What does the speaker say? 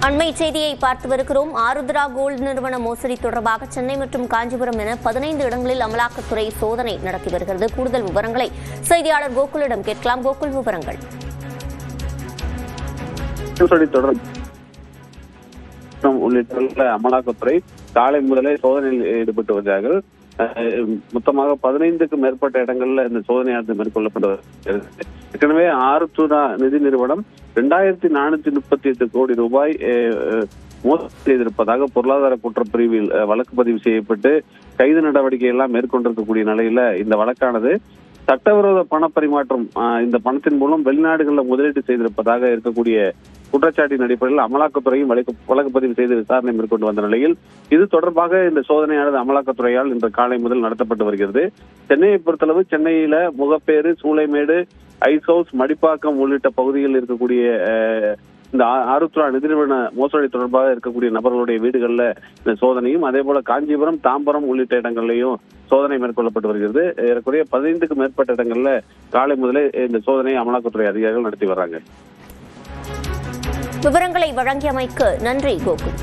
அண்மை செய்தியை பார்த்து வருகிறோம். ஆருத்ரா கோல்டு நிறுவன மோசடி தொடர்பாக சென்னை மற்றும் காஞ்சிபுரம் என 15 இடங்களில் அமலாக்கத்துறை சோதனை நடத்தி வருகிறது. கூடுதல் விவரங்களை செய்தியாளர் கோகுலிடம் கேட்கலாம். கோகுல், விவரங்கள். உள்ளிட்ட அமலாக்கத்துறை காலை முதலே சோதனையில் ஈடுபட்டு வந்தார்கள். மொத்தமாக 15க்கும் மேற்பட்ட இடங்கள்ல இந்த சோதனையானது மேற்கொள்ளப்பட்டு வருகிறது. ஏற்கனவே ஆருத்ரா நிதி நிறுவனம் 2438 கோடி ரூபாய் மோசடி செய்திருப்பதாக பொருளாதார குற்றப்பிரிவில் வழக்கு பதிவு செய்யப்பட்டு கைது நடவடிக்கை எல்லாம் மேற்கொண்டிருக்கக்கூடிய நிலையில இந்த வழக்கானது சட்டவிரோத பண பரிமாற்றம், இந்த பணத்தின் மூலம் வெளிநாடுகளில் முதலீடு செய்திருப்பதாக இருக்கக்கூடிய குற்றச்சாட்டின் அடிப்படையில் அமலாக்கத்துறையும் வழக்கு பதிவு செய்து விசாரணை மேற்கொண்டு வந்த நிலையில் இது தொடர்பாக இந்த சோதனையானது அமலாக்கத்துறையால் இன்று காலை முதல் நடத்தப்பட்டு வருகிறது. சென்னையை பொறுத்தளவு சென்னையில முகப்பேறு, சூளைமேடு, ஐஸ் ஹவுஸ், மடிப்பாக்கம் உள்ளிட்ட பகுதிகளில் இருக்கக்கூடிய இந்த ஆருத்ரா நிதி நிறுவன மோசடி தொடர்பாக இருக்கக்கூடிய நபர்களுடைய வீடுகளில் இந்த சோதனையும், அதே போல காஞ்சிபுரம், தாம்பரம் உள்ளிட்ட இடங்கள்லையும் சோதனை மேற்கொள்ளப்பட்டு வருகிறது. ஏறக்குறைய 15க்கும் மேற்பட்ட இடங்கள்ல காலை முதலே இந்த சோதனையை அமலாக்கத்துறை அதிகாரிகள் நடத்தி வர்றாங்க. விவரங்களை வழங்கியமைக்கு நன்றி கோகுல்.